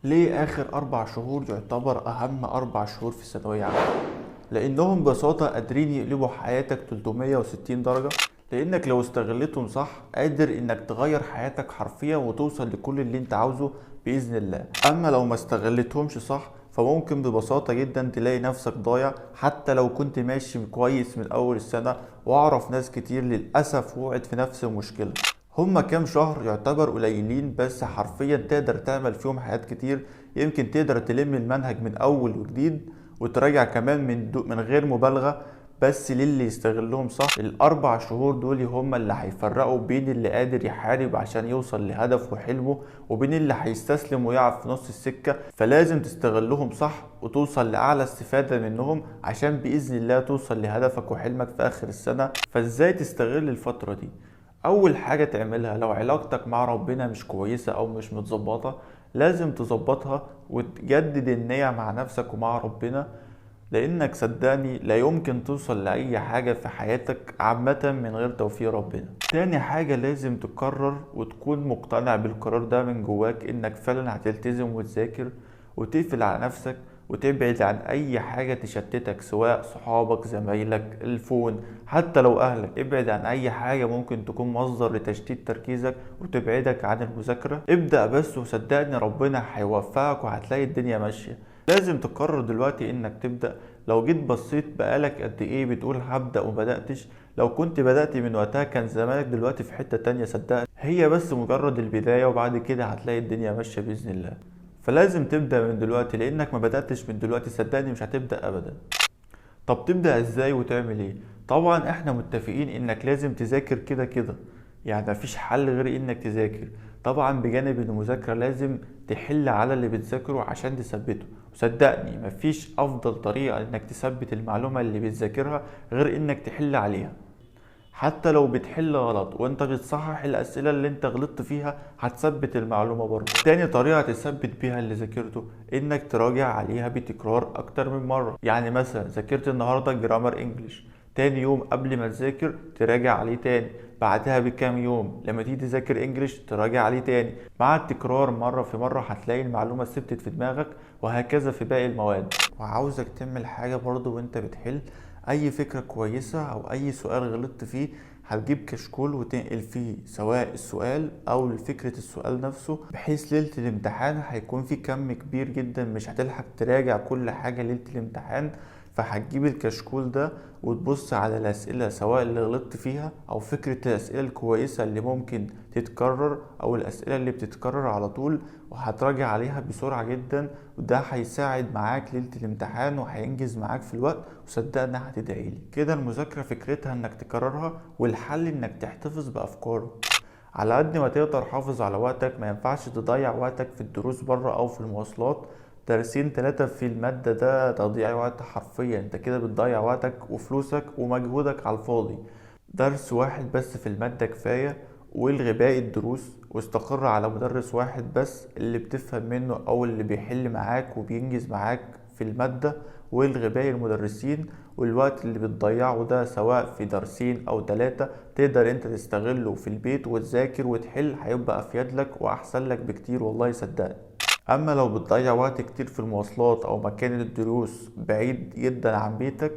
ليه آخر 4 شهور يعتبر أهم 4 شهور في الثانوية عامة؟ لأنهم ببساطة قادرين يقلبوا حياتك 360 درجة. لأنك لو استغلتهم صح قادر إنك تغير حياتك حرفيا وتوصل لكل اللي أنت عاوزه بإذن الله. أما لو ما استغلتهمش صح فممكن ببساطة جدا تلاقي نفسك ضايع حتى لو كنت ماشي كويس من أول السنة. وأعرف ناس كتير للأسف وقعت في نفس المشكلة. هما كام شهر يعتبر قليلين بس حرفيا تقدر تعمل فيهم حاجات كتير. يمكن تقدر تلم المنهج من اول وجديد وتراجع كمان من غير مبالغة. بس للي يستغلهم صح ال4 شهور دول هما اللي هيفرقوا بين اللي قادر يحارب عشان يوصل لهدفه وحلمه وبين اللي هيستسلم ويقع في نص السكة. فلازم تستغلهم صح وتوصل لأعلى استفادة منهم عشان بإذن الله توصل لهدفك وحلمك في آخر السنة. فازاي تستغل الفترة دي؟ اول حاجة تعملها لو علاقتك مع ربنا مش كويسة او مش متظبطة لازم تظبطها وتجدد النية مع نفسك ومع ربنا. لانك صدقني لا يمكن توصل لاي حاجة في حياتك عامة من غير توفيق ربنا. تاني حاجة لازم تقرر وتكون مقتنع بالقرار ده من جواك انك فعلا هتلتزم وتذاكر وتقفل على نفسك وتبعد عن اي حاجة تشتتك سواء صحابك زمايلك الفون حتى لو اهلك. ابعد عن اي حاجة ممكن تكون مصدر لتشتيت تركيزك وتبعدك عن المذاكرة. ابدأ بس وصدقني ربنا هيوفقك وهتلاقي الدنيا ماشية. لازم تقرر دلوقتي انك تبدأ. لو جيت بصيت بقالك قد ايه بتقول هبدأ ومبدأتش، لو كنت بدأت من وقتها كان زمانك دلوقتي في حتة تانية. صدقني هي بس مجرد البداية وبعد كده هتلاقي الدنيا ماشية بإذن الله. فلازم تبدأ من دلوقتي لأنك ما بدأتش من دلوقتي صدقني مش هتبدأ أبدا. طب تبدأ ازاي وتعمل ايه؟ طبعا احنا متفقين انك لازم تذاكر كده كده. يعني مفيش حل غير انك تذاكر. طبعا بجانب المذاكرة لازم تحل على اللي بتذاكره عشان تثبته. وصدقني مفيش افضل طريقة انك تثبت المعلومة اللي بتذاكرها غير انك تحل عليها. حتى لو بتحل غلط وانت بتصحح الاسئله اللي انت غلطت فيها هتثبت المعلومه برضه. تاني طريقه تثبت بيها اللي ذاكرته انك تراجع عليها بتكرار اكتر من مره. يعني مثلا ذاكرت النهارده جرامر انجليش، تاني يوم قبل ما تذاكر تراجع عليه تاني. بعدها بكام يوم لما تيجي تذاكر انجليش تراجع عليه تاني. مع التكرار مره في مره هتلاقي المعلومه ثبتت في دماغك وهكذا في باقي المواد. وعاوزك تعمل حاجه برضه وانت بتحل اي فكرة كويسة او اي سؤال غلطت فيه هتجيب كشكول وتنقل فيه سواء السؤال او فكرة السؤال نفسه بحيث ليلة الامتحان هيكون في كم كبير جدا مش هتلحق تراجع كل حاجة ليلة الامتحان. فهتجيب الكشكول ده وتبص على الأسئلة سواء اللي غلطت فيها أو فكرة الأسئلة الكويسة اللي ممكن تتكرر أو الأسئلة اللي بتتكرر على طول وهتراجع عليها بسرعة جدا. وده هيساعد معاك ليلة الامتحان وهينجز معاك في الوقت. وصدقني هتدعيلي كده. المذاكرة فكرتها انك تكررها والحل انك تحتفظ بأفكاره. على قد ما تقدر حافظ على وقتك. ما ينفعش تضيع وقتك في الدروس بره او في المواصلات. درسين 3 في المادة ده تضييع وقت حرفيا. انت كده بتضيع وقتك وفلوسك ومجهودك على الفاضي. درس واحد بس في المادة كفاية. والغي باقي الدروس واستقر على مدرس واحد بس اللي بتفهم منه او اللي بيحل معاك وبينجز معاك في المادة. والغي باقي المدرسين. والوقت اللي بتضيعه ده سواء في درسين او 3 تقدر انت تستغله في البيت وتذاكر وتحل هيبقى افيد لك واحسن لك بكتير والله صدقني. اما لو بتضيع وقت كتير في المواصلات او مكان الدروس بعيد جدا عن بيتك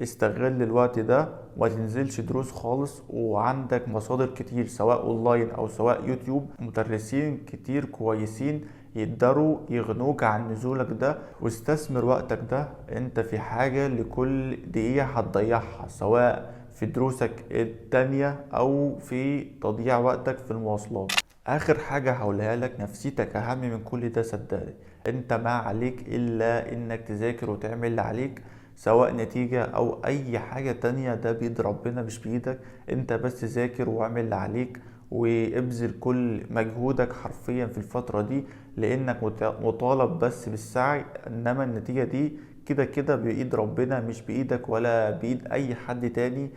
استغل الوقت ده وما تنزلش دروس خالص. وعندك مصادر كتير سواء اونلاين او سواء يوتيوب مدرسين كتير كويسين يقدروا يغنوك عن نزولك ده. واستثمر وقتك ده انت في حاجة لكل دقيقة هتضيعها سواء في دروسك التانية او في تضييع وقتك في المواصلات. اخر حاجة هقولها لك نفسيتك اهم من كل ده صدقني. انت ما عليك الا انك تذاكر وتعمل اللي عليك سواء نتيجة او اي حاجة تانية ده بيد ربنا مش بايدك. انت بس ذاكر واعمل اللي عليك وابذل كل مجهودك حرفيا في الفترة دي. لانك مطالب بس بالسعي انما النتيجة دي كده كده بإيد ربنا مش بإيدك ولا بإيد أي حد تاني.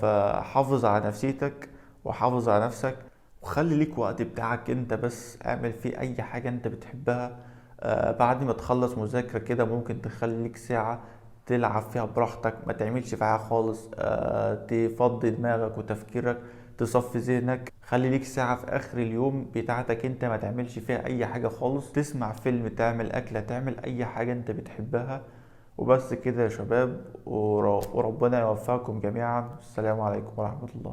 فحافظ على نفسيتك وحافظ على نفسك وخلي ليك وقت بتاعك انت بس اعمل فيه اي حاجة انت بتحبها. بعد ما تخلص مذاكرة كده ممكن تخلي ليك ساعة تلعب فيها براحتك ما تعملش فيها خالص. تفضي دماغك وتفكيرك تصفي ذهنك، خلي ليك ساعة في اخر اليوم بتاعتك انت ما تعملش فيها اي حاجة خالص، تسمع فيلم، تعمل اكلة، تعمل اي حاجة انت بتحبها. وبس كده يا شباب، وربنا يوفقكم جميعا. السلام عليكم ورحمة الله.